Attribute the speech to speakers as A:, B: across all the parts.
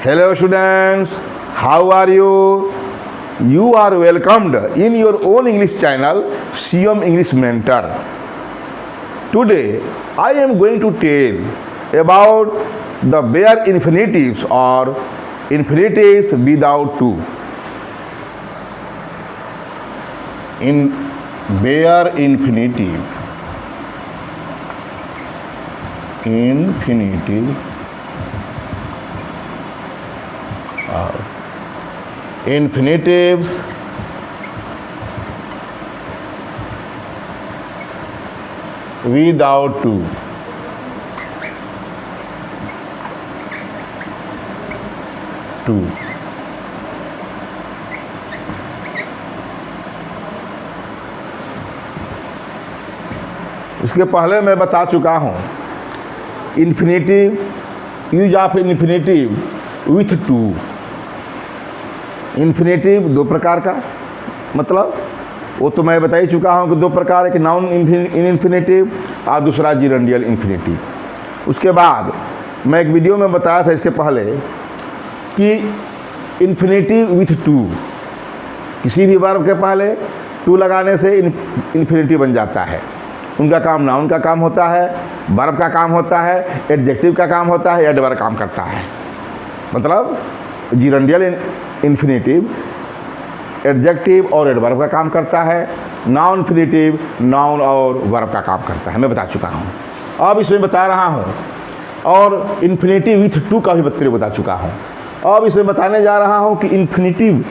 A: Hello students, how are you? You are welcomed in your own English channel, CM English Mentor. Today, I am going to tell about the bare infinitives or infinitives without to. In bare infinitive infinitives without to. इसके पहले मैं बता चुका हूँ infinitive, use of infinitive with to. Infinitive दो प्रकार का, मतलब वो तो मैं बता ही चुका हूँ कि दो प्रकार है कि नाउन इन्फिनेटिव और दूसरा जिरेंडियल इन्फिनेटिव। उसके बाद मैं एक वीडियो में बताया था इसके पहले कि इन्फिनेटिव विथ टू, किसी भी वर्ब के पहले टू लगाने से इन्फिनेटिव बन जाता है। उनका काम नाउन का काम होता है, वर्ब का काम होता है, एडजेक्टिव का काम होता है, एडवर्ब काम करता है। मतलब जिरेंडियल इन्फिनेटिव एडजेक्टिव और एडवर्ब का काम करता है, नाउन इन्फिनेटिव नाउन और वर्ब का काम करता है। मैं बता चुका हूँ, अब इसमें बता रहा हूँ। और इन्फिनेटिव विथ टू का भी बता चुका हूँ। अब इसमें बताने जा रहा हूँ कि इन्फिनेटिव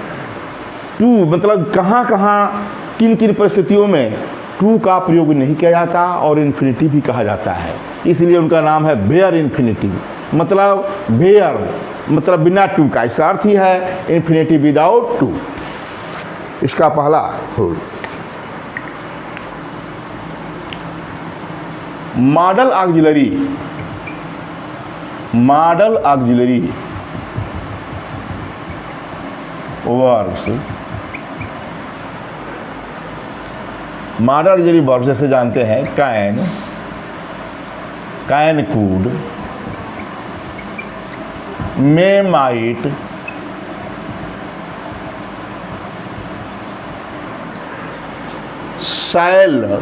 A: टू मतलब कहाँ कहाँ किन किन परिस्थितियों में टू का प्रयोग नहीं किया जाता और इन्फिनेटिव भी कहा जाता है। इसलिए उनका नाम है बेयर इन्फिनेटिव। मतलब बेयर मतलब बिना टू का, इसका अर्थ ही है इन्फिनेटिव विदाउट टू। इसका पहला rule modal auxiliary verbs. Modal auxiliary verbs जैसे जानते हैं can, could, may, might, shall,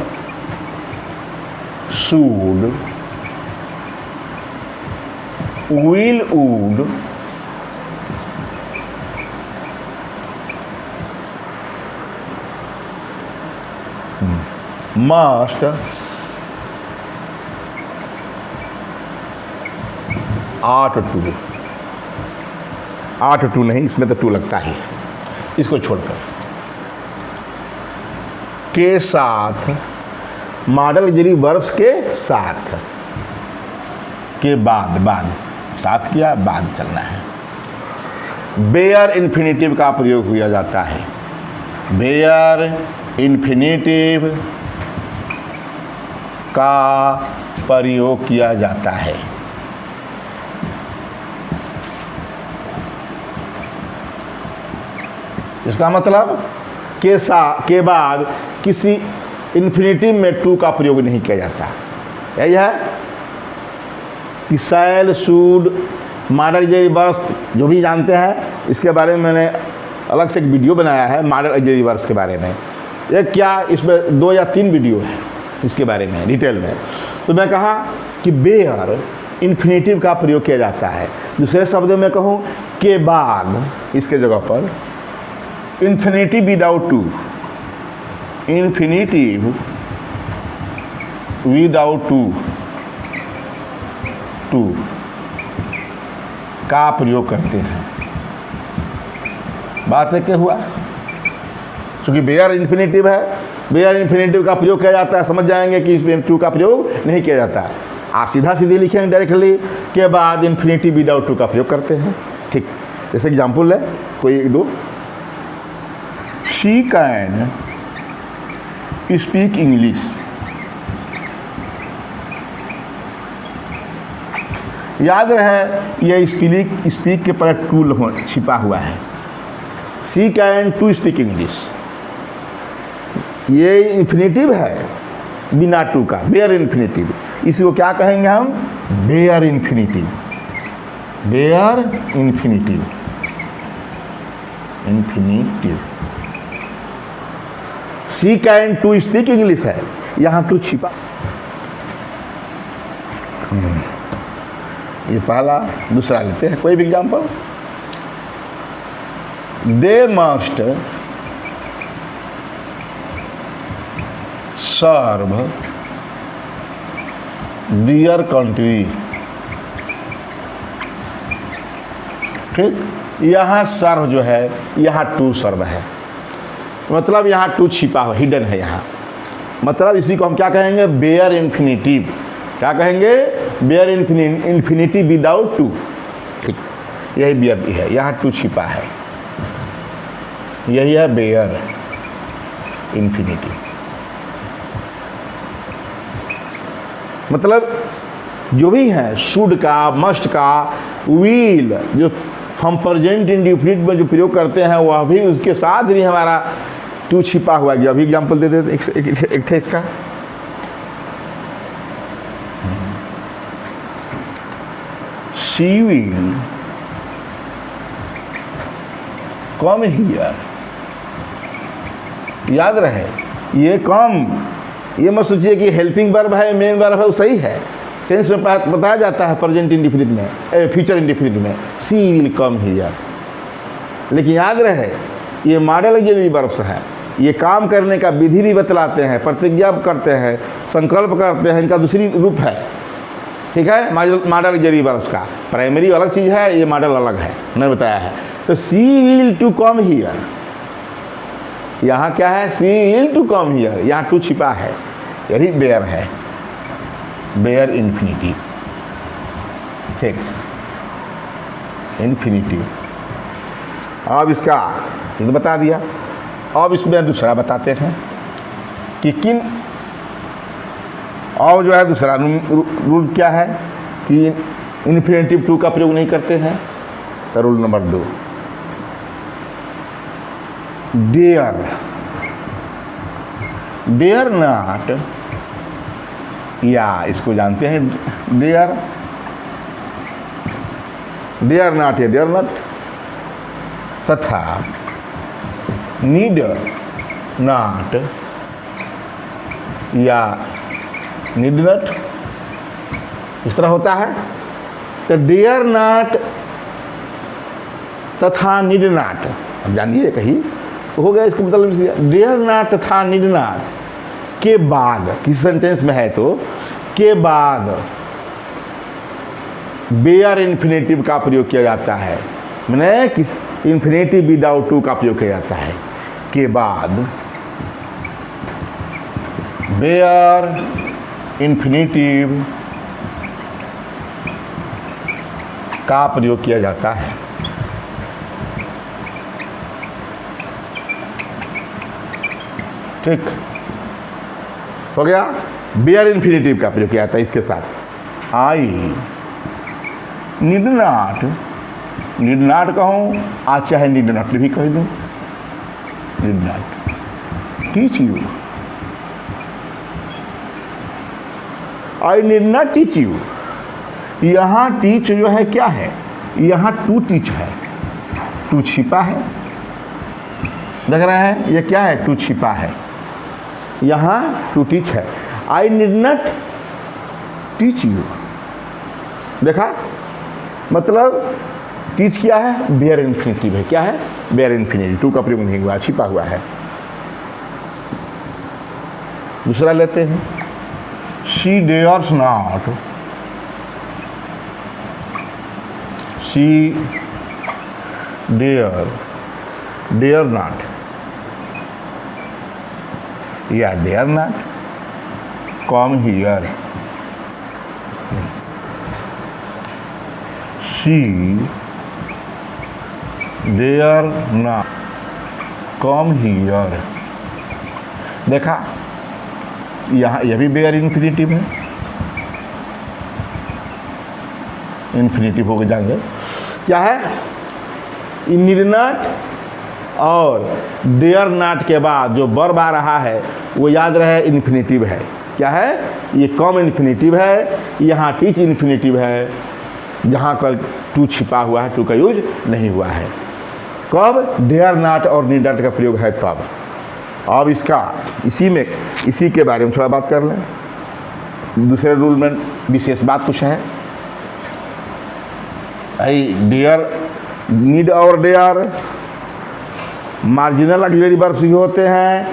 A: should, will, would, must, ought to नहीं, इसमें तो टू लगता ही, इसको छोड़कर के साथ, मॉडल ऑक्सिलरी वर्ब्स के साथ, के बाद साथ किया, बाद चलना है। बेयर इन्फिनेटिव का प्रयोग किया जाता है। बेयर इन्फिनेटिव का प्रयोग किया जाता है। इसका मतलब के बाद किसी इन्फिनेटिव में टू का प्रयोग नहीं किया जाता। यही है कि शैल, शुड, मॉडल ऑक्सिलरी वर्ब्स जो भी जानते हैं, इसके बारे में मैंने अलग से एक वीडियो बनाया है मॉडल ऑक्सिलरी वर्ब्स के बारे में। एक क्या, इसमें 2 या 3 वीडियो है इसके बारे में डिटेल में। तो मैं कहा कि बेयर इन्फिनेटिव का प्रयोग किया जाता है। दूसरे शब्दों में कहूँ के बाद, इसके जगह पर infinitive without to, infinitive without to का प्रयोग करते हैं। बात है क्या हुआ, क्योंकि बेयर इन्फिनेटिव है, बेयर इन्फिनेटिव का प्रयोग किया जाता है। समझ जाएंगे कि इसमें टू का प्रयोग नहीं किया जाता। आप सीधा सीधे लिखेंगे डायरेक्टली, के बाद इन्फिनेटिव विदाउट टू का प्रयोग करते हैं। ठीक, जैसे एग्जाम्पल है कोई एक दो। She can speak English. याद रहे ये स्पीक के पर टू छिपा हुआ है। She can to speak English, ये इन्फिनेटिव है बिना टू का, बेयर इन्फिनेटिव। इसी को क्या कहेंगे हम, bare infinitive. Bare infinitive, infinitive. She can to speak English है, यहां टू छिपा। ये पहला। दूसरा लेते हैं कोई भी example. They must serve their country. ठीक, यहाँ सर्व जो है, यहाँ टू सर्व है, मतलब यहाँ टू छिपा हो, हिडन है यहाँ। मतलब इसी को हम क्या कहेंगे, बेयर इन्फिनिटिव। क्या कहेंगे, बेयर इन्फिनिटिव विदाउट टू। ठीक, यही बेयर है, यहाँ टू छिपा है, यही है बेयर इन्फिनिटिव। मतलब जो भी है, शुड का, मस्ट का, विल, जो हम प्रेजेंट इंडेफिनिट में जो प्रयोग करते हैं वह भी, उसके साथ भी हमारा टू छिपा हुआ गया। अभी एग्जाम्पल दे देते एक थे इसका। She will come here. याद रहे, ये कम, ये मत सोचिए कि हेल्पिंग वर्ब है, मेन वर्ब है, वो सही है। टेंस में बताया जाता है प्रेजेंट इंडेफिनिट में, फ्यूचर इंडेफिनिट में, सी विल कम हियर। लेकिन याद रहे, ये मॉडल ऑक्सिलरी वर्ब्स है, ये काम करने का विधि भी बतलाते हैं, प्रतिज्ञा करते हैं, संकल्प करते हैं, इनका दूसरी रूप है। ठीक है, मॉडल ऑक्सिलरी वर्ब्स का प्राइमरी अलग चीज़ है, ये मॉडल अलग है, मैंने बताया है। तो सी विल टू कम हियर, यहाँ क्या है, सी विल टू कम हियर, यहाँ टू छिपा है, यही बेयर है, बेयर इन्फिनिटिव। ठीक, इन्फिनिटिव। अब इसका ये तो बता दिया। अब इसमें दूसरा बताते हैं कि किन, और जो है दूसरा रूल क्या है कि इन्फिनिटिव टू का प्रयोग नहीं करते हैं। तो rule number 2, dare, dare not, या इसको जानते हैं डेयर, डेयर नॉट या डेयर नॉट, तथा नीड नॉट या नीड नॉट, इस तरह होता है। तो डेयर नॉट तथा नीड नॉट, अब जानिए कहीं हो गया, इसका मतलब डेयर नॉट तथा नीड नॉट के बाद, किसी सेंटेंस में है तो के बाद बेयर इन्फिनिटिव का प्रयोग किया जाता है, मैंने किस इन्फिनिटिव विदाउट टू का प्रयोग किया जाता है। के बाद बेयर इन्फिनिटिव का प्रयोग किया जाता है। ठीक हो गया, बेयर इन्फिनिटिव का प्रयोग किया जाता है इसके साथ। I need not, need not कहूँ, आज चाहे नीड नॉट भी कह दूँ, need not teach you, I need not teach you. यहाँ टीच जो है क्या है, यहाँ टू टीच है, टू छिपा है, देख रहे हैं, ये क्या है, टू छिपा है, यहाँ टू टीच है। I need not teach you, देखा, मतलब टीच क्या है, बेयर इन्फिनिटिव है, क्या है, बेयर इन्फिनिटिव, टू का प्रयोग नहीं हुआ, छिपा हुआ है। दूसरा लेते हैं, she dares not, she dare not या dare not come here. She dare not come here, देखा, यहाँ यह भी बेयर इन्फिनिटिव है, इन्फिनिटिव होकर जाएंगे, क्या है, नीड नॉट और डेयर नॉट के बाद जो वर्ब आ रहा है वो याद रहे इन्फिनिटिव है, क्या है, ये कम इन्फिनिटिव है, यहाँ टीच इन्फिनिटिव है, जहाँ पर टू छिपा हुआ है, टू का यूज नहीं हुआ है। कब? डेयर नॉट और नीडर का प्रयोग है तब। अब इसका इसी के बारे में थोड़ा बात कर लें। दूसरे रूल में विशेष बात कुछ है। डेयर, नीड और डेयर मार्जिनल ऑक्सिलरी वर्ब्स भी होते हैं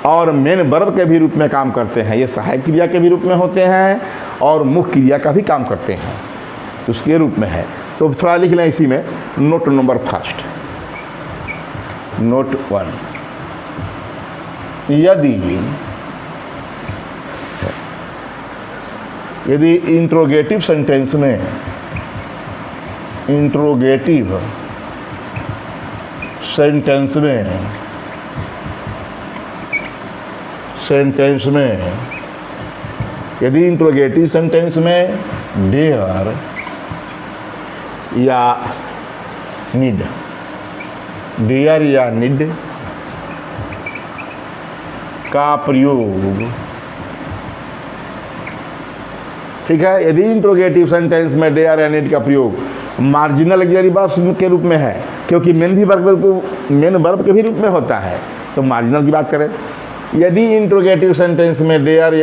A: और मेन वर्ब के भी रूप में काम करते हैं। ये सहायक क्रिया के भी रूप में होते हैं और मुख्य क्रिया का भी काम करते हैं, तो उसके रूप में है। तो थोड़ा लिख लें इसी में। नोट नंबर फर्स्ट, नोट 1, यदि इंट्रोगेटिव सेंटेंस में यदि इंट्रोगेटिव सेंटेंस में डेयर या नीड का प्रयोग, ठीक है, यदि इंट्रोगेटिव सेंटेंस में डेयर या नीड का प्रयोग मार्जिनल ऑक्सिलरी वर्ब्स के रूप में है, क्योंकि मेन वर्ब के भी रूप में होता है, तो मार्जिनल की बात करें। यदि इंट्रोगेटिव सेंटेंस में डेयर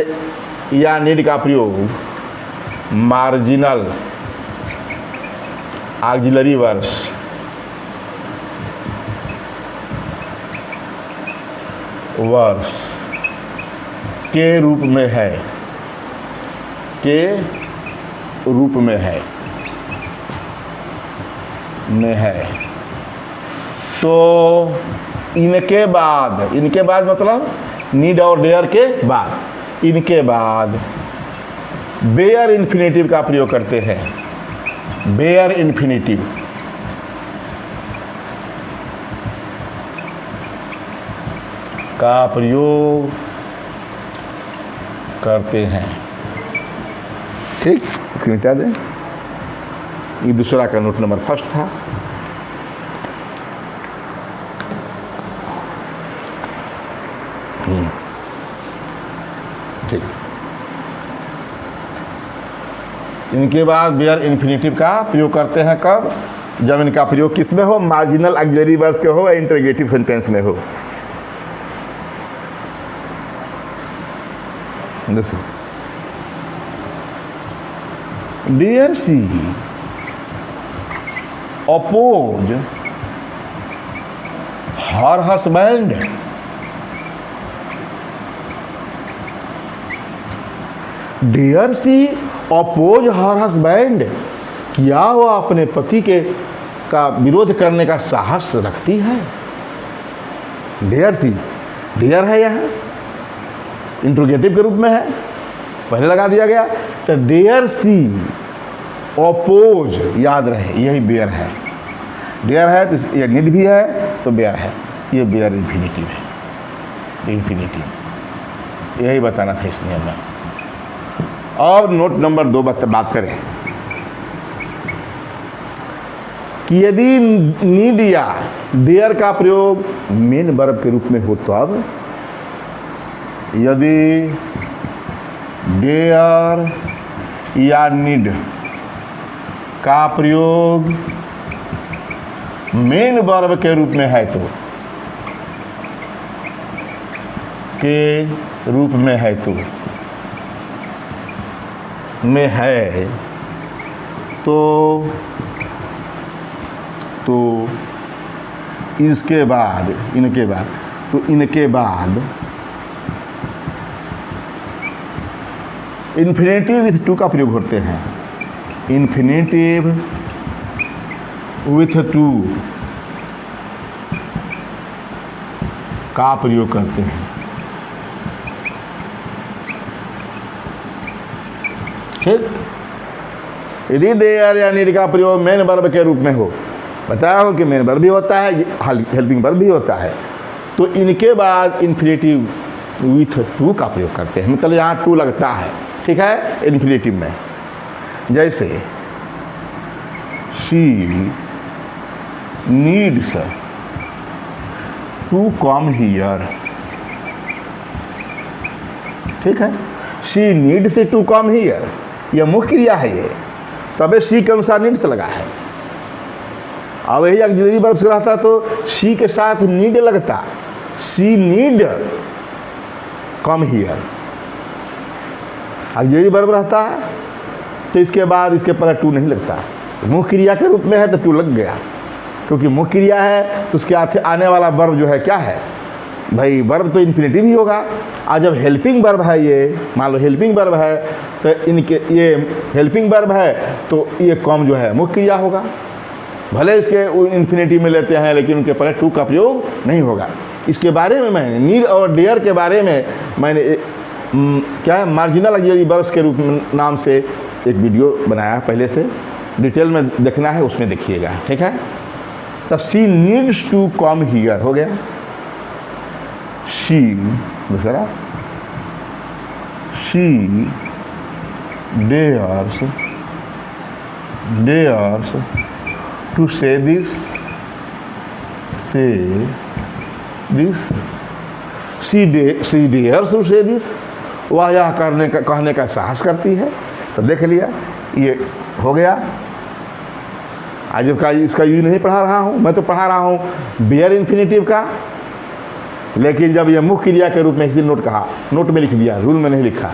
A: या नीड का प्रयोग मार्जिनल ऑक्सिलरी वर्ब्स के रूप में है, तो इनके बाद मतलब नीड और डेयर के बाद, इनके बाद बेयर इन्फिनेटिव का प्रयोग करते हैं। बेयर इन्फिनेटिव का प्रयोग करते हैं। ठीक, इसको मिटा दें। ये दूसरा का नोट नंबर फर्स्ट था। ठीक, इनके बाद बेयर इन्फिनेटिव का प्रयोग करते हैं कब? जब इनका प्रयोग किस में हो? मार्जिनल ऑक्सिलरी वर्ब्स के हो या इंट्रोगेटिव सेंटेंस में हो। डियर सी oppose her husband डियर सी oppose her husband, क्या वह अपने पति के का विरोध करने का साहस रखती है? डियर सी, डियर है यहाँ इंट्रोगेटिव के रूप में है, पहले लगा दिया गया। तो डियर सी ओपोज, याद रहे यही बेयर है। डेयर है तो ये नीड भी है, तो बेयर है, ये बेयर इन्फिनेटिव है। इन्फिनेटिव यही बताना था इस नियम में। और नोट नंबर 2 बात करें कि यदि नीड या डेयर का प्रयोग मेन वर्ब के रूप में हो तो अब यदि डेयर या नीड का प्रयोग मेन वर्ब के रूप में है तो इनके बाद इन्फिनेटिव विथ टू का प्रयोग होते हैं। इन्फिनेटिव विथ टू का प्रयोग करते हैं। ठीक, यदि डेयर या नीड का प्रयोग मेन वर्ब के रूप में हो, बताया हो कि मेन वर्ब भी होता है, हेल्पिंग वर्ब भी होता है, तो इनके बाद इन्फिनेटिव विथ टू का प्रयोग करते हैं। मतलब यहाँ टू लगता है, ठीक है, इन्फिनेटिव में। जैसे she needs to come here, ठीक है, she needs to come here, यह मुख्य क्रिया है ये। तबे सी के अनुसार नीड से लगा है। अब यही ऑक्सिलरी वर्ब से रहता तो सी के साथ नीड लगता, she need come here. Auxiliary verb रहता है तो इसके बाद इसके पहले टू नहीं लगता, मुख्य क्रिया के रूप में है तो टू लग गया, क्योंकि मुख्य क्रिया है तो उसके आने वाला वर्ब जो है क्या है भाई, वर्ब तो इन्फिनेटिव ही होगा। आज जब हेल्पिंग वर्ब है, ये मान लो हेल्पिंग वर्ब है तो इनके ये हेल्पिंग वर्ब है तो ये कम जो है मुख्य क्रिया होगा। भले इसके इन्फिनेटिव में लेते हैं लेकिन उनके पहले टू का प्रयोग नहीं होगा। इसके बारे में मैंने नीड और डेयर के बारे में मैंने क्या है मार्जिनल ऑक्सिलरी वर्ब्स के रूप में नाम से एक वीडियो बनाया, पहले से डिटेल में देखना है उसमें देखिएगा, ठीक है। तब सी नीड्स टू कम हियर हो गया, शी दूसरा शी डेयर्स टू से दिस सी डेयर्स टू से दिस, वह यह कहने का साहस करती है। तो देख लिया ये हो गया। आज जब का इसका यूज नहीं पढ़ा रहा हूँ, मैं तो पढ़ा रहा हूँ बेयर इन्फिनेटिव का, लेकिन जब यह मुख्य क्रिया के रूप में किसी नोट कहा, नोट में लिख दिया, रूल में नहीं लिखा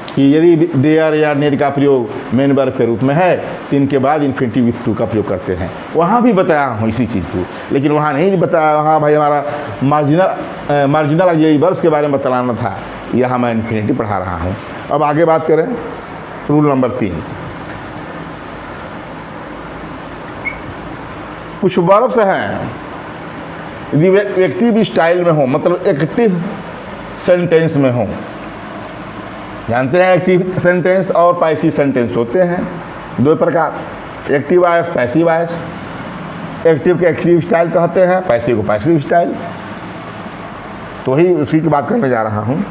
A: कि यदि डेयर या नीड का प्रयोग मेन वर्ब के रूप में है तो इनके बाद इन्फिनेटिव विथ टू का प्रयोग करते हैं। वहाँ भी बताया हूँ इसी चीज़ को, लेकिन वहाँ नहीं बताया। वहाँ भाई हमारा मार्जिनल ऑक्सिलरी वर्ब्स के बारे में बताना था, यहाँ मैं इन्फिनेटिव पढ़ा रहा हूँ। अब आगे बात करें रूल नंबर 3। कुछ वर्ब्स हैं यदि एक्टिव स्टाइल में हो, मतलब एक्टिव सेंटेंस में हो। जानते हैं एक्टिव सेंटेंस और पैसिव सेंटेंस होते हैं दो प्रकार, active voice passive voice. Active के एक्टिव स्टाइल कहते हैं, पैसिव को पैसिव स्टाइल। तो ही उसी की बात करने जा रहा हूँ।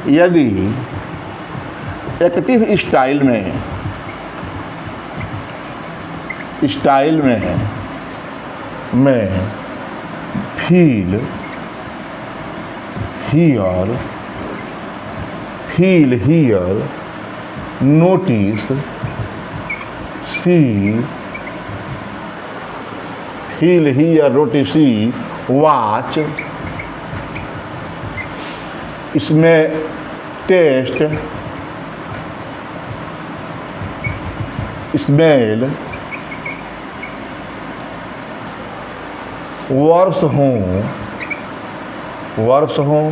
A: यदि एक्टिव स्टाइल में मैं feel hear notice see watch, इसमें टेस्ट स्मेल वर्ब्स हों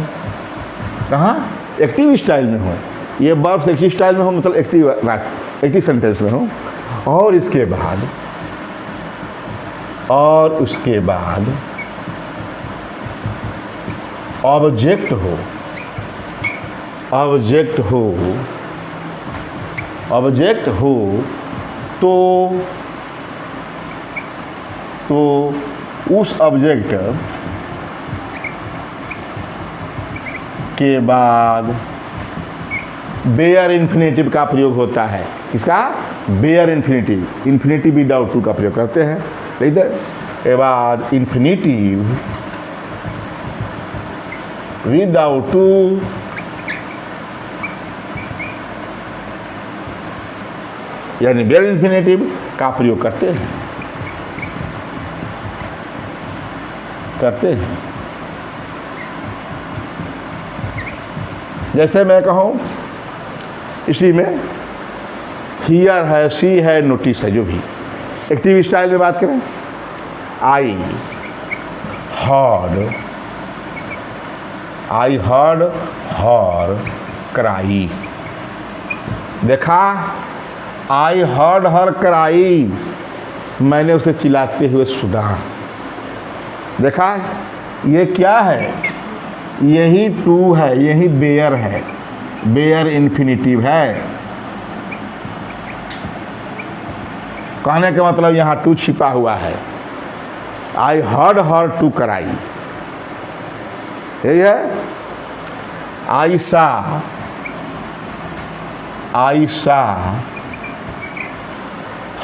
A: कहाँ एक्टिव स्टाइल में हो। ये वर्ब्स एक्टिव स्टाइल में हो मतलब एक्टिव सेंटेंस में हो। और उसके बाद ऑब्जेक्ट हो तो उस ऑब्जेक्ट के बाद बेयर इन्फिनेटिव का प्रयोग होता है। किसका? बेयर इन्फिनेटिव विदाउट टू का प्रयोग करते हैं। इधर के बाद इन्फिनेटिव विदाउट टू यानी बेयर इन्फिनेटिव का प्रयोग करते हैं। जैसे मैं कहूँ इसी में हियर है, सी है, नोटिस है, जो भी एक्टिव स्टाइल में बात करें, आई हर्ड हर क्राई। देखा, आई हर्ड हर क्राई, मैंने उसे चिल्लाते हुए सुना। देखा, ये क्या है? यही टू है, यही बेयर है, बेयर इन्फिनेटिव है। कहने का मतलब यहाँ टू छिपा हुआ है। I heard her to cry, यही है। आई सा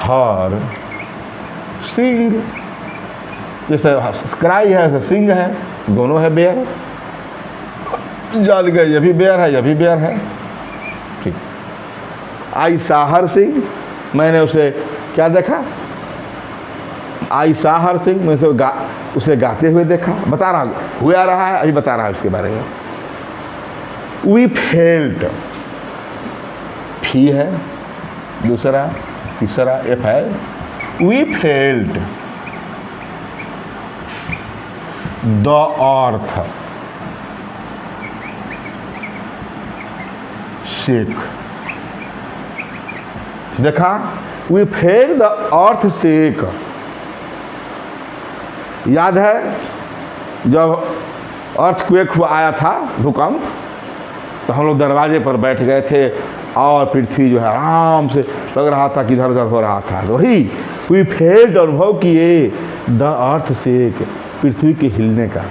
A: हर सिंग, जैसे क्राई है जैसे सिंग है, दोनों है बेयर। जान गए, ये भी बेयर है, ये भी बेयर है। आई सा हर सिंह, मैंने उसे क्या देखा? आई सा हर सिंह, मैंने उसे गाते हुए देखा। बता रहा हुआ रहा है, अभी बता रहा है उसके बारे में। वी फेल्ट, फी है, दूसरा तीसरा एफ है। We felt the earth shake. देखा? We felt the earth shake. याद है जब अर्थक्वेक आया था, भूकंप, तो हम लोग दरवाजे पर बैठ गए थे और पृथ्वी जो है आराम से लग रहा था कि इधर उधर हो रहा था। वही वी फेल्ट, अनुभव किए द अर्थ शेक, पृथ्वी के हिलने का।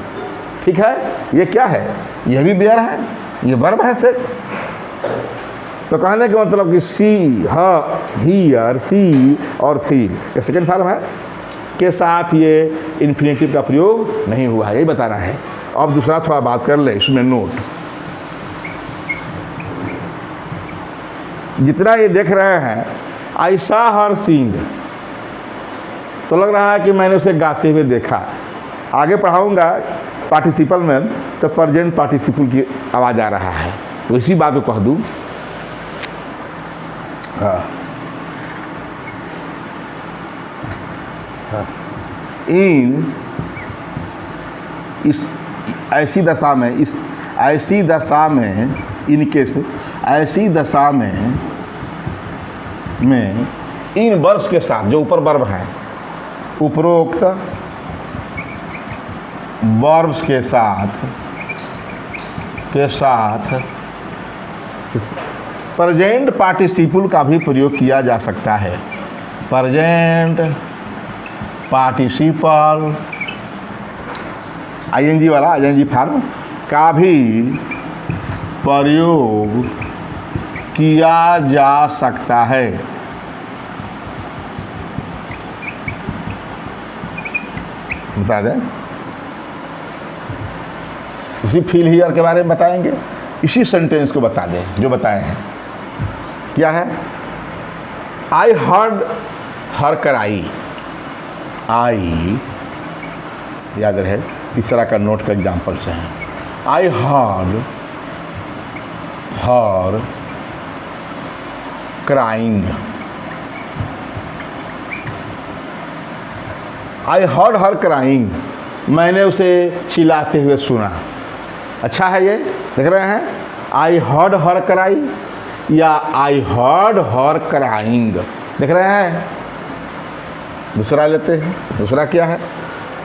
A: ठीक है, ये क्या है? यह भी बेयर है, ये वर्ब है शेक। तो कहने का मतलब कि सी, हियर, सी और फील, ये सेकेंड फॉर्म है के साथ ये इन्फिनेटिव का प्रयोग नहीं हुआ है, यही बताना है। अब दूसरा थोड़ा बात कर ले, इसमें नोट। जितना ये देख रहे हैं आई सा हर सिंग, तो लग रहा है कि मैंने उसे गाते हुए देखा। आगे पढ़ाऊंगा पार्टिसिपल में, तो प्रेजेंट पार्टिसिपल की आवाज़ आ रहा है, तो इसी बात को कह दूँ। इन इस ऐसी दशा में, इस ऐसी दशा में, इनकेस ऐसी दशा में इन वर्ब्स के साथ, जो ऊपर वर्ब हैं, उपरोक्त वर्ब्स के साथ प्रेजेंट पार्टिसिपल का भी प्रयोग किया जा सकता है। प्रेजेंट पार्टिसिपल आईएनजी वाला, आईएनजी फॉर्म का भी प्रयोग किया जा सकता है। बता दें, इसी फील हियर के बारे में बताएंगे, इसी सेंटेंस को बता दें जो बताए हैं। क्या है? आई हर्ड हर कराई। आई याद रहे, तीसरा का नोट का एग्जाम्पल से है। I heard her crying. I heard her crying, मैंने उसे चिल्लाते हुए सुना। अच्छा है, ये देख रहे हैं, आई हर्ड हर क्राई या आई हर्ड हर क्राइंग, देख रहे हैं। दूसरा लेते हैं, दूसरा क्या है?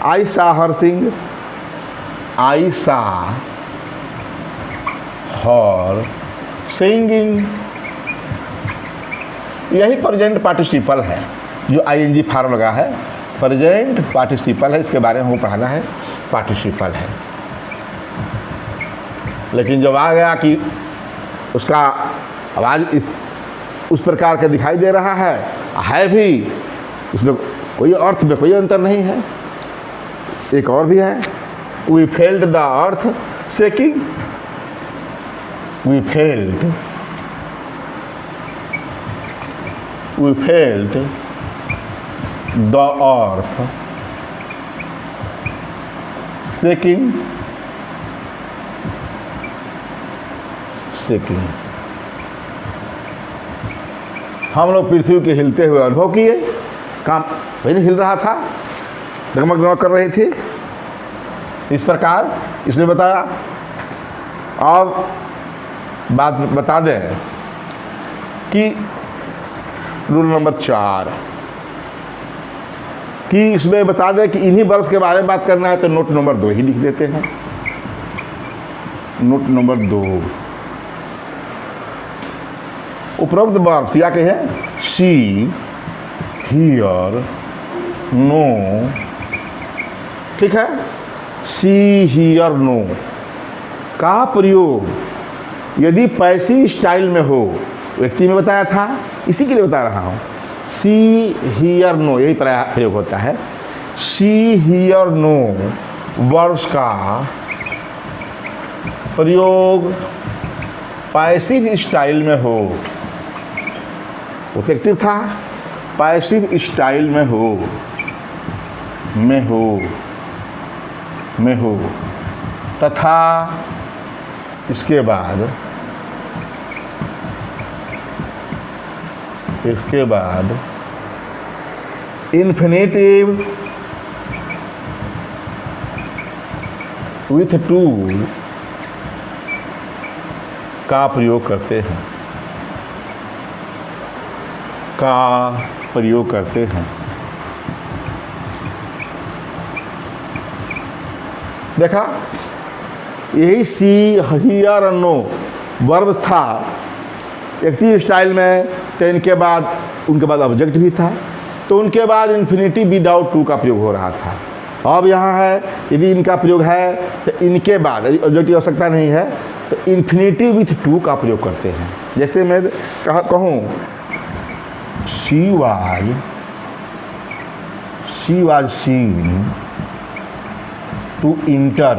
A: आई सा हर सिंग, आई सा हर सिंगिंग। यही प्रेजेंट पार्टिसिपल है, जो आईएनजी फॉर्म लगा है, प्रेजेंट पार्टिसिपल है, इसके बारे में हमको पढ़ाना है। पार्टिसिपल है, लेकिन जब आ गया कि उसका आवाज़ उस प्रकार का दिखाई दे रहा है भी, उसमें कोई अर्थ में कोई अंतर नहीं है। एक और भी है, we felt the earth shaking. We felt the earth shaking. हम लोग पृथ्वी के हिलते हुए अनुभव किए। काम वही नहीं हिल रहा था, डगमग डगमग कर रही थी, इस प्रकार इसने बताया। अब बात बता दें कि रूल नंबर 4 कि इसमें बता दें कि इन्हीं वर्ब्स के बारे में बात करना है, तो नोट नंबर 2 ही लिख देते हैं। नोट नंबर 2, उपरोक्त वर्ब्स या कहे सी, हियर, नो। ठीक है, सी, हियर, नो का प्रयोग यदि पैसिव स्टाइल में हो, व्यक्ति में बताया था, इसी के लिए बता रहा हूँ। सी, हियर, नो यही प्रयोग होता है। सी, हियर, नो वर्ब्स का प्रयोग पैसिव स्टाइल में हो, वो तो एक्टिव था। पैसिव स्टाइल में हो, तथा इसके बाद इन्फिनेटिव विथ टू का प्रयोग करते हैं। देखा, यही सी, हियर और नो वर्ब था एक्टिव स्टाइल में, तो उनके बाद ऑब्जेक्ट भी था, तो उनके बाद इन्फिनिटिव विदाउट टू का प्रयोग हो रहा था। अब यहाँ है, यदि इनका प्रयोग है तो इनके बाद ऑब्जेक्ट की आवश्यकता नहीं है, तो इन्फिनिटिव विथ टू का प्रयोग करते हैं। जैसे मैं कहूँ she was seen to enter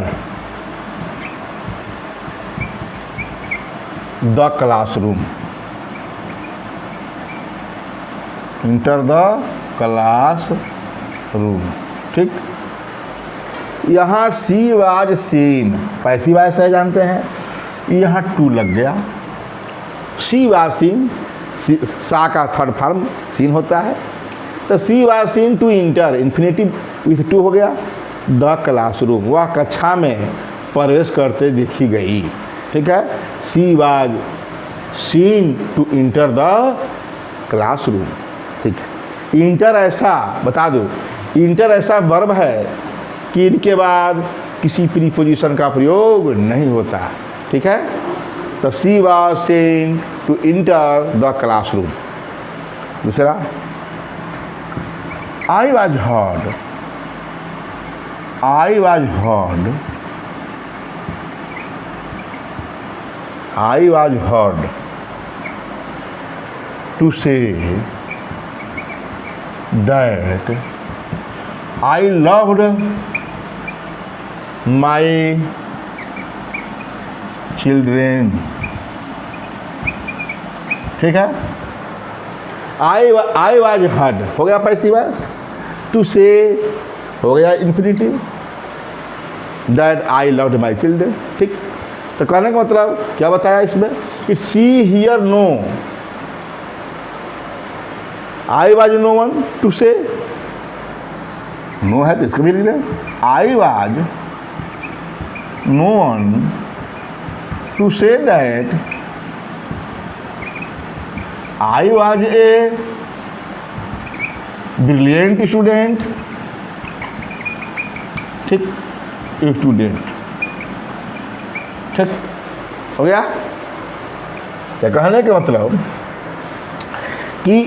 A: the classroom, ठीक। यहाँ she was seen passive voice है, जानते हैं, यहाँ टू लग गया। सी वाज सीन, सा का थर्ड फॉर्म सीन होता है, तो she was seen to enter, infinitive with to हो गया, द क्लासरूम, वह कक्षा में प्रवेश करते देखी गई। ठीक है, she was seen to enter the classroom. ठीक है, इंटर ऐसा बता दो, इंटर ऐसा वर्ब है कि इनके बाद किसी प्रीपोजिशन का प्रयोग नहीं होता। ठीक है, तो she was seen to enter the classroom. दूसरा, I was heard to say that I loved my children। ठीक है, I was heard हो गया पैसिव वॉइस, to say हो गया infinitive, that I loved my children। ठीक, तो कहने का मतलब क्या बताया इसमें कि see here known, I was known one to say, known है तो इसका भी लिख दें, I was known one to say that I was a brilliant student. ठीक, स्टूडेंट, ठीक हो गया। क्या कहने का मतलब कि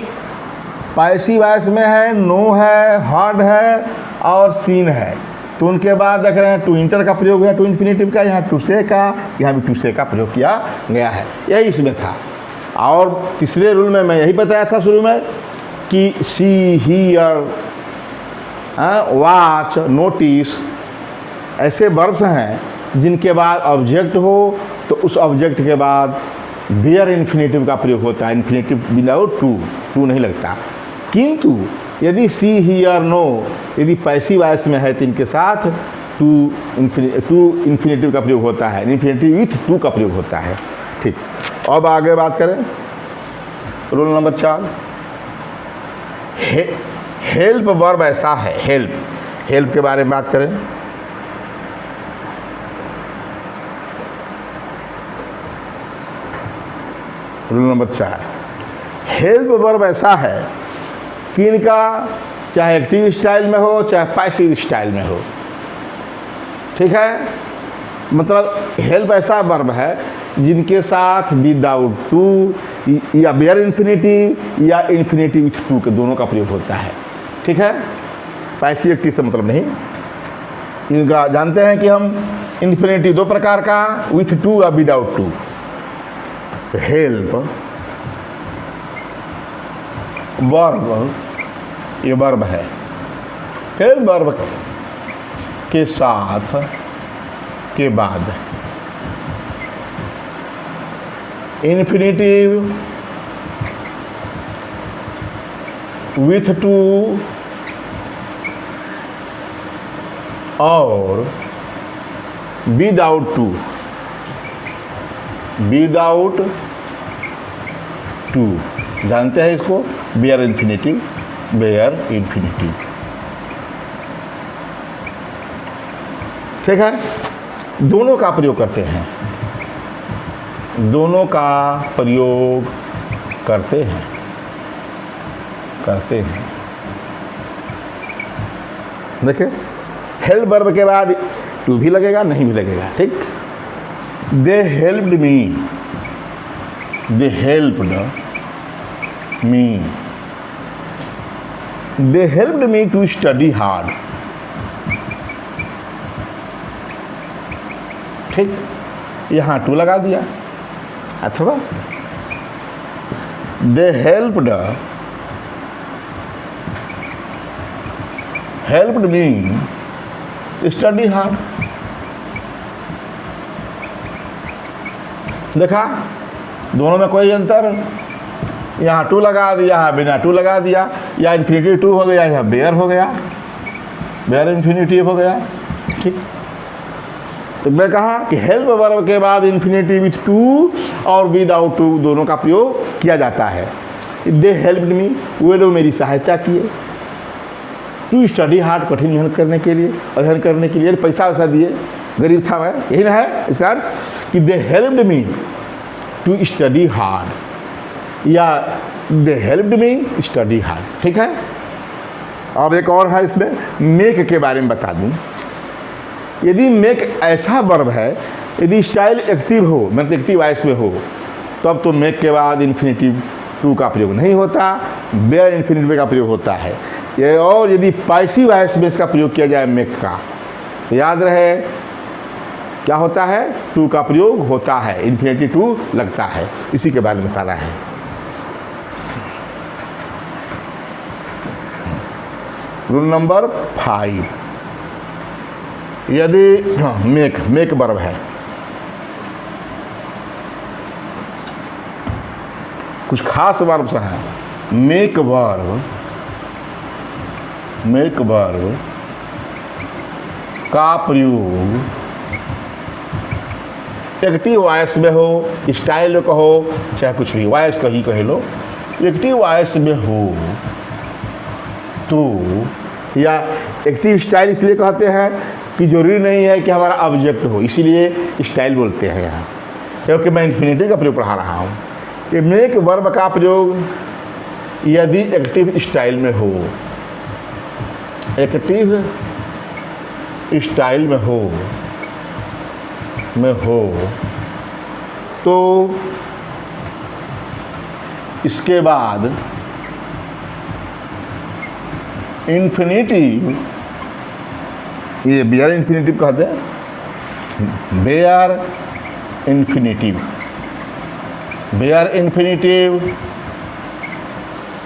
A: पैसिव वॉइस में है, नो है, हर्ड है और सीन है, तो उनके बाद देख रहे हैं टू इंटर का प्रयोग हुआ, टू इन्फिनिटिव का, यहाँ टू से का, यहाँ भी टू से का प्रयोग किया गया है। यही इसमें था। और तीसरे रूल में मैं यही बताया था शुरू में कि सी, हियर, वॉच, नोटिस ऐसे वर्ब्स हैं जिनके बाद ऑब्जेक्ट हो तो उस ऑब्जेक्ट के बाद बेयर इन्फिनेटिव का प्रयोग होता है, इन्फिनेटिव विदाउट टू नहीं लगता। किंतु यदि सी, हियर, नो यदि पैसिव वॉइस में है तो इनके साथ टू इन्फिनेटिव का प्रयोग होता है, इन्फिनेटिव विथ टू का प्रयोग होता है। ठीक, अब आगे बात करें रूल नंबर 4, हेल्प वर्ब ऐसा है, हेल्प के बारे में बात करें। रूल नंबर 4, हेल्प वर्ब ऐसा है कि इनका चाहे एक्टिव स्टाइल में हो चाहे पैसिव स्टाइल में हो। ठीक है, मतलब हेल्प ऐसा वर्ब है जिनके साथ विदाउट टू या बेयर इन्फिनिटिव या इन्फिनिटिव विथ टू के दोनों का प्रयोग होता है। ठीक है, पैसिव एक्टिव से मतलब नहीं। इनका जानते हैं कि हम इन्फिनिटिव दो प्रकार का, विथ टू या विदाउट टू। तो हेल्प वर्ब, ये वर्ब है, हेल्प वर्ब के साथ के बाद इन्फिनिटिव विथ टू और विदाउट टू, विदाउट टू, जानते हैं इसको, बेयर इन्फिनिटिव, बेयर इन्फिनिटिव। ठीक है, दोनों का प्रयोग करते हैं, दोनों का प्रयोग करते हैं, करते हैं। देखिए, हेल्प वर्ब के बाद टू भी लगेगा, नहीं भी लगेगा। ठीक, they helped me, they helped me, they helped me to study hard. ठीक, यहाँ टू लगा दिया, अथवा they helped me study hard. देखा दोनों में कोई अंतर, यहाँ टू लगा दिया, यहाँ बिना टू लगा दिया, या इन्फिनिटिव टू हो गया, यहाँ बेयर हो गया, बेयर इन्फिनिटिव हो गया। ठीक, तो मैं कहा कि हेल्प वर्ब के बाद इन्फिनिटिव विथ टू और विदाउट टू दोनों का प्रयोग किया जाता है। दे हेल्प्ड मी, वे लोग मेरी सहायता किए, टू स्टडी हार्ड, कठिन मेहनत करने के लिए, अध्ययन करने के लिए, पैसा वैसा दिए, गरीब था मैं, यही ना है इसका अर्थ कि they helped me to study hard, या they helped me study hard. ठीक है, अब एक और है इसमें, मेक के बारे में बता दूं। यदि मेक ऐसा वर्ब है, यदि स्टाइल एक्टिव हो, मतलब एक्टिव वॉइस में हो, तब तो मेक के बाद इन्फिनिटिव टू का प्रयोग नहीं होता, बेयर इन्फिनिटिव का प्रयोग होता है। ये और यदि पैसिव वॉइस में इसका प्रयोग किया जाए मेक का, तो याद रहे क्या होता है, टू का प्रयोग होता है, इन्फिनिटिव टू लगता है। इसी के बारे में बताना है। रूल नंबर 5, यदि मेक वर्ब है, कुछ खास वर्ब से है, मेक वर्ब का प्रयोग एक्टिव वॉइस में हो, स्टाइल में कहो, चाहे कुछ भी वॉइस का ही कह लो, एक्टिव वॉइस में हो तो, या एक्टिव स्टाइल इसलिए कहते हैं कि जरूरी नहीं है कि हमारा ऑब्जेक्ट हो, इसीलिए स्टाइल बोलते हैं यहाँ, क्योंकि मैं इन्फिनिटिव का प्रयोग पढ़ा रहा हूँ। कि मेक वर्ब का प्रयोग यदि एक्टिव स्टाइल में हो, एक्टिव स्टाइल में हो तो इसके बाद इन्फिनिटिव, ये बेयर इन्फिनिटिव कहते हैं, बेयर इन्फिनिटिव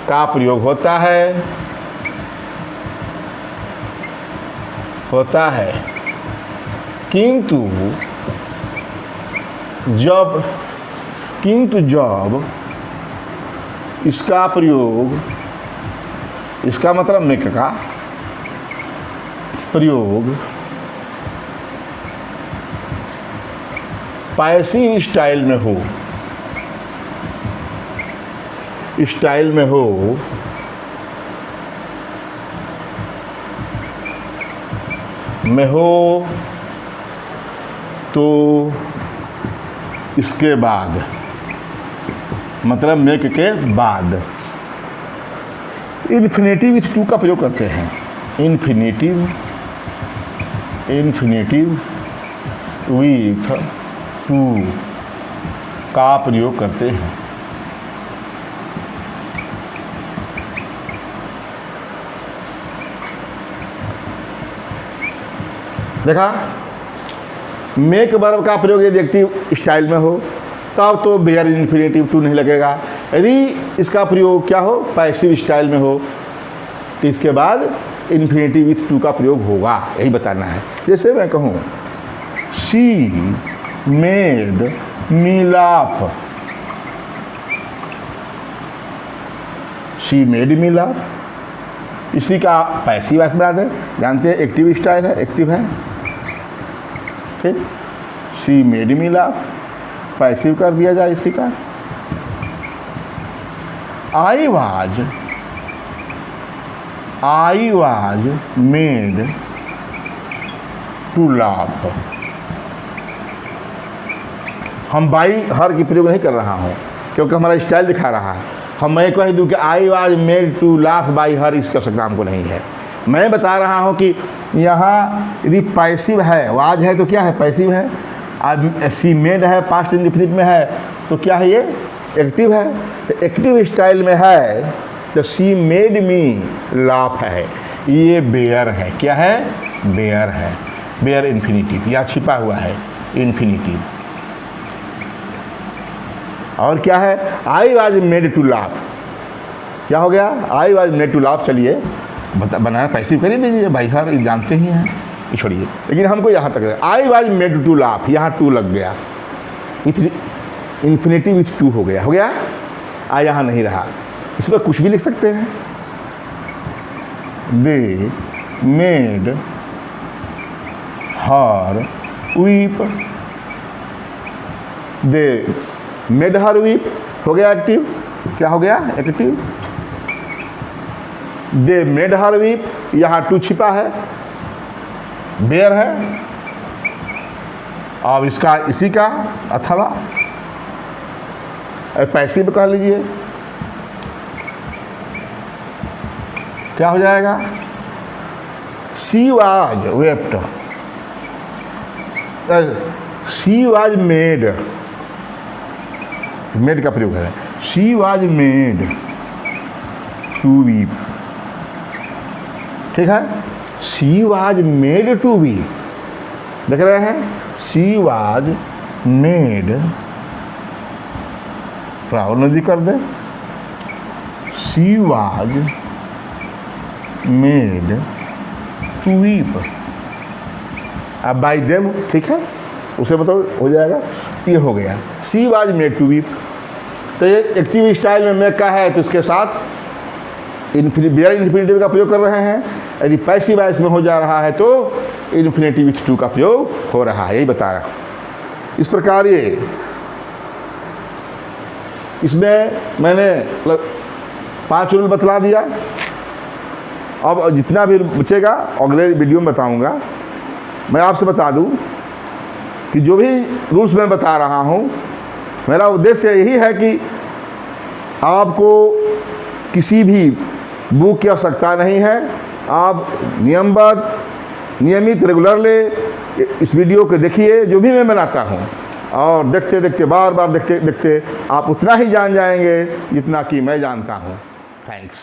A: का प्रयोग होता है, किंतु जब इसका प्रयोग, इसका मतलब मेक का प्रयोग पैसिव स्टाइल में हो तो इसके बाद, मतलब मेक के बाद इन्फिनिटिव विथ टू का प्रयोग करते हैं, इन्फिनिटिव विथ टू का प्रयोग करते हैं। देखा, मेक वर्ब का प्रयोग यदि एक्टिव स्टाइल में हो तब तो बेयर इन्फिनिटिव टू नहीं लगेगा। यदि इसका प्रयोग क्या हो, पैसिव स्टाइल में हो, तो इसके बाद इन्फिनिटिव विथ टू का प्रयोग होगा, यही बताना है। जैसे मैं कहूँ शी मेड मी लाफ, इसी का पैसिव वॉइस बना दें। जानते हैं एक्टिव स्टाइल है, एक्टिव है, ठीक। She made me laugh, passive कर दिया जाए इसी का। I was made to laugh. हम बाई हर की प्रयोग नहीं कर रहा हूँ क्योंकि हमारा स्टाइल दिखा रहा है। हम मैं कह दूँ कि I was made to laugh by her, इसकी आवश्यकता हमको नहीं है। मैं बता रहा हूँ कि यहाँ यदि पैसिव है, वाज है तो क्या है, पैसिव है। अब सी मेड है, पास्ट इंडेफिनिट में है तो क्या है, ये एक्टिव है। तो एक्टिव स्टाइल में है तो सी मेड मी लाफ है, ये बेयर है। क्या है, बेयर है, बेयर इन्फिनिटिव, यहाँ छिपा हुआ है इन्फिनिटिव। और क्या है, I was made to laugh, क्या हो गया, I was made to laugh. चलिए बनाया, पैसिव कर ही दीजिए भाई, हर जानते ही हैं, छोड़िए। लेकिन हमको यहाँ तक है, I was made to laugh, यहाँ टू लग गया, इन्फिनिटी विथ टू हो गया, आ यहाँ नहीं रहा। इस पर कुछ भी लिख सकते हैं। They made her weep, they made her weep हो गया एक्टिव। क्या हो गया, active. They made her weep, यहाँ टू छिपा है, बेयर है। अब इसका इसी का अथवा पैसिव कह लीजिए, क्या हो जाएगा, she was wept, she was made, made का प्रयोग है, she was made to weep, ठीक है। She was made to weep, देख रहे हैं, शी वाज मेड, थोड़ा और नजदीक कर दे, she was made to weep. अब बाई देम, ठीक है, उसे बताओ हो जाएगा, ये हो गया, she was made to weep. तो ये एक्टिव स्टाइल में मेक का है तो इसके साथ बेयर इन्फिनिटिव का प्रयोग कर रहे हैं। यदि पैसिव वॉइस में हो जा रहा है तो इन्फिनिटिव विथ टू का प्रयोग हो रहा है, यही बता रहा हूँ। इस प्रकार ये इसमें मैंने 5 रूल बतला दिया। अब जितना भी बचेगा अगले वीडियो में बताऊंगा। मैं आपसे बता दूं कि जो भी रूल्स मैं बता रहा हूं, मेरा उद्देश्य यही है कि आपको किसी भी बुक की आवश्यकता नहीं है। आप नियमित रेगुलरली इस वीडियो को देखिए जो भी मैं बनाता हूं, और देखते देखते बार बार देखते देखते आप उतना ही जान जाएंगे जितना कि मैं जानता हूं। थैंक्स।